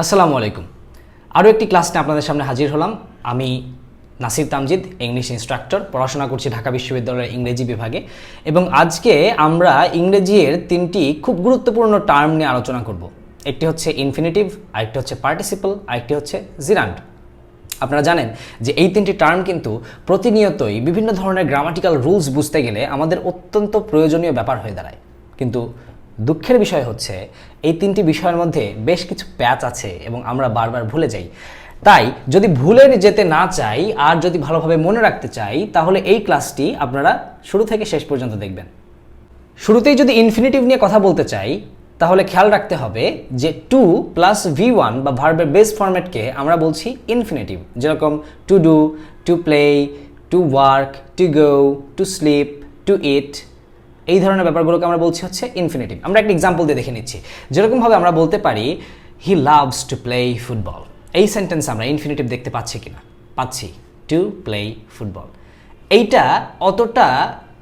আসসালামু আলাইকুম। আরও একটি ক্লাস নিয়ে আপনাদের সামনে হাজির হলাম। আমি নাসির তামজিদ, ইংলিশ ইনস্ট্রাক্টর, পড়াশোনা করছি ঢাকা বিশ্ববিদ্যালয়ের ইংরেজি বিভাগে। এবং আজকে আমরা ইংরেজির তিনটি খুব গুরুত্বপূর্ণ টার্ম নিয়ে আলোচনা করব। একটি হচ্ছে ইনফিনিটিভ, আরেকটি হচ্ছে পার্টিসিপল, আরেকটি হচ্ছে জিরান্ড। আপনারা জানেন যে এই তিনটি টার্ম কিন্তু প্রতিনিয়তই বিভিন্ন ধরনের গ্রামাটিক্যাল রুলস বুঝতে গেলে আমাদের অত্যন্ত প্রয়োজনীয় ব্যাপার হয়ে দাঁড়ায়। কিন্তু দুঃখের বিষয় হচ্ছে এই তিনটি বিষয়ের মধ্যে বেশ কিছু প্যাচ আছে এবং আমরা বারবার ভুলে যাই। তাই যদি ভুলে যেতে না চাই আর যদি ভালোভাবে মনে রাখতে চাই তাহলে এই ক্লাসটি আপনারা শুরু থেকে শেষ পর্যন্ত দেখবেন। শুরুতেই যদি ইনফিনিটিভ নিয়ে কথা বলতে চাই তাহলে খেয়াল রাখতে হবে যে টু প্লাস V1 বা ভার্বের বেস ফরম্যাটকে আমরা বলছি ইনফিনিটিভ। যেরকম to do, to play, to work, to go, to sleep, to eat, এই ধরনের ব্যাপারগুলোকে আমরা বলছি হচ্ছে ইনফিনিটিভ। আমরা একটা এক্সাম্পল দিয়ে দেখে নিচ্ছি। যেরকমভাবে আমরা বলতে পারি he loves to play football. এই সেন্টেন্স আমরা ইনফিনিটিভ দেখতে পাচ্ছি কিনা? পাচ্ছি, টু প্লে ফুটবল। এইটা অতটা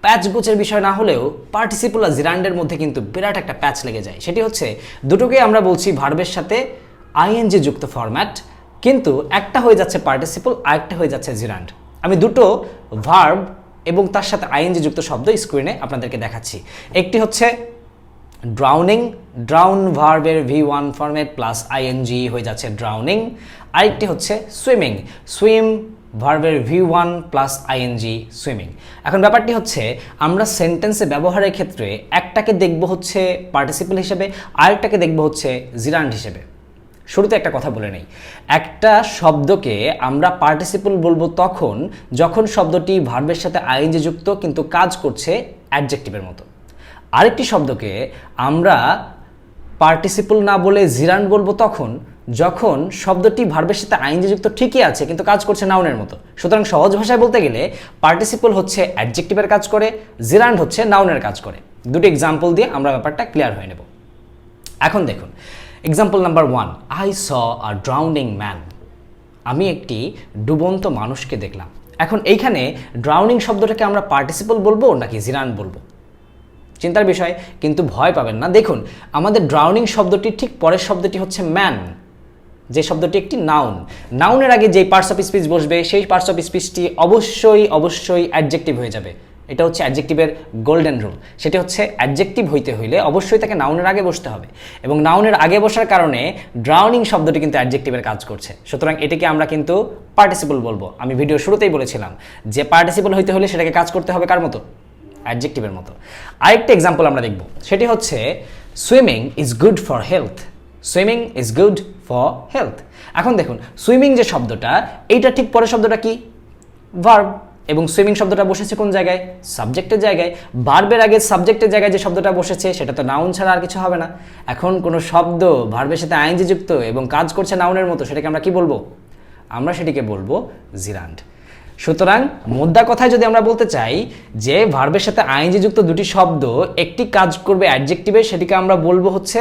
প্যাচ গোছের বিষয় না হলেও পার্টিসিপল আর জিরান্ডের মধ্যে কিন্তু বিরাট একটা প্যাচ লেগে যায়। সেটি হচ্ছে দুটোকে আমরা বলছি ভার্বের সাথে আইএনজি যুক্ত ফরম্যাট, কিন্তু একটা হয়ে যাচ্ছে পার্টিসিপল, আরেকটা হয়ে যাচ্ছে জিরান্ড। আমি দুটো ভার্ব এবং তার সাথে আইএনজি যুক্ত শব্দ স্ক্রিনে আপনাদেরকে দেখাচ্ছি। একটি হচ্ছে ড্রাউনিং, ড্রাউন ভার্বের V1 ফরম্যাট প্লাস আইএনজি হয়ে যাচ্ছে ড্রাউনিং। আরেকটি হচ্ছে সুইমিং, সুইম ভার্বের V1 প্লাস আইএনজি সুইমিং। এখন ব্যাপারটি হচ্ছে আমরা সেন্টেন্সে ব্যবহারের ক্ষেত্রে একটাকে দেখব হচ্ছে পার্টিসিপল হিসেবে, আরেকটাকে দেখব হচ্ছে জিরান্ড হিসেবে। শুরুতে একটা কথা বলে নেই, একটা শব্দকে আমরা পার্টিসিপল বলবো তখন যখন শব্দটি ভার্বের সাথে আইএনজি যুক্ত কিন্তু কাজ করছে অ্যাডজেক্টিভের মতো। আরেকটি শব্দকে আমরা পার্টিসিপল না বলে জিরান্ড বলবো তখন যখন শব্দটি ভার্বের সাথে আইএনজি যুক্ত ঠিকই আছে কিন্তু কাজ করছে নাউনের মতো। সুতরাং সহজ ভাষায় বলতে গেলে পার্টিসিপল হচ্ছে অ্যাডজেক্টিভের কাজ করে, জিরান্ড হচ্ছে নাউনের কাজ করে। দুটো এক্সাম্পল দিয়ে আমরা ব্যাপারটা ক্লিয়ার হয়ে নেব। এখন দেখুন example number 1, I saw a drowning man. আমি একটি ডুবন্ত মানুষকে দেখলাম। এখন এইখানে ড্রাউনিং শব্দটাকে আমরা পার্টিসিপল বলবো নাকি জিরান্ড বলবো? চিন্তার বিষয়, কিন্তু ভয় পাবেন না। দেখুন আমাদের ড্রাউনিং শব্দটির ঠিক পরের শব্দটি হচ্ছে ম্যান, যে শব্দটি একটি নাউন। নাউনের আগে যেই পার্টস অফ স্পিচ বসবে সেই পার্টস অফ স্পিচটি অবশ্যই অ্যাডজেক্টিভ হয়ে যাবে। এটা হচ্ছে অ্যাডজেক্টিভের গোল্ডেন রুল। সেটি হচ্ছে অ্যাডজেক্টিভ হইতে হইলে অবশ্যই তাকে নাউনের আগে বসতে হবে, এবং নাউনের আগে বসার কারণে ড্রাউনিং শব্দটি কিন্তু অ্যাডজেক্টিভের কাজ করছে। সুতরাং এটাকে আমরা কিন্তু পার্টিসিপল বলবো। আমি ভিডিও শুরুতেই বলেছিলাম যে পার্টিসিপল হইতে হলে সেটাকে কাজ করতে হবে কার মতো? অ্যাডজেক্টিভের মতো। আরেকটা এক্সাম্পল আমরা দেখব, সেটি হচ্ছে swimming is good for health. Swimming is good for health. এখন দেখুন সুইমিং যে শব্দটা, এইটা ঠিক পরের শব্দটা কি? ভার্ব। এবং সুইমিং শব্দটা বসেছে কোন জায়গায়? সাবজেক্টের জায়গায়। ভার্বের আগে সাবজেক্টের জায়গায় যে শব্দটা বসেছে সেটা তো নাউন ছাড়া আর কিছু হবে না। এখন কোনো শব্দ ভার্বের সাথে আইএনজি যুক্ত এবং কাজ করছে নাউনের মতো, সেটাকে আমরা কি বলবো? আমরা সেটিকে বলবো জিরান্ড। সুতরাং মোদ্দা কথায় যদি আমরা বলতে চাই যে ভার্বের সাথে আইএনজি যুক্ত দুটি শব্দ একটি কাজ করবে অ্যাডজেক্টিভে, সেটিকে আমরা বলবো হচ্ছে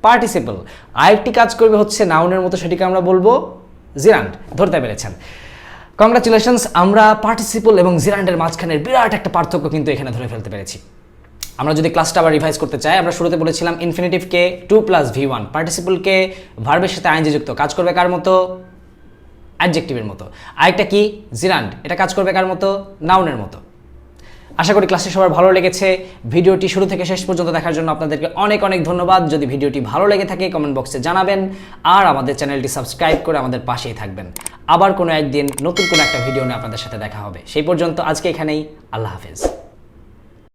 পার্টিসিপল। আরেকটি কাজ করবে হচ্ছে নাউনের মতো, সেটিকে আমরা বলবো জিরান্ড। ধরতে পেরেছেন? কংগ্রাচুলেশনস, আমরা পার্টিসিপল এবং জিরান্ডের মাঝখানের বিরাট একটা পার্থক্য কিন্তু এখানে ধরে ফেলতে পেরেছি। আমরা যদি ক্লাসটা আবার রিভাইজ করতে চাই, আমরা শুরুতে বলেছিলাম ইনফিনিটিভকে 2 প্লাস V1, পার্টিসিপলকে ভার্বের সাথে আইএনজি যুক্ত, কাজ করবে কার মতো? অ্যাডজেক্টিভের মতো। আরেকটা কি? জিরান্ড, এটা কাজ করবে কার মতো? নাউনের মতো। আশা করি ক্লাসটি সবার ভালো লেগেছে। ভিডিওটি শুরু থেকে শেষ পর্যন্ত দেখার জন্য আপনাদেরকে অনেক ধন্যবাদ। যদি ভিডিওটি ভালো লেগে থাকে কমেন্ট বক্সে জানাবেন, আর আমাদের চ্যানেলটি সাবস্ক্রাইব করে আমাদের পাশেই থাকবেন। আবার কোনো একদিন নতুন কোনো একটা ভিডিও নিয়ে আপনাদের সাথে দেখা হবে। সেই পর্যন্ত আজকে এখানেই, আল্লাহ হাফেজ।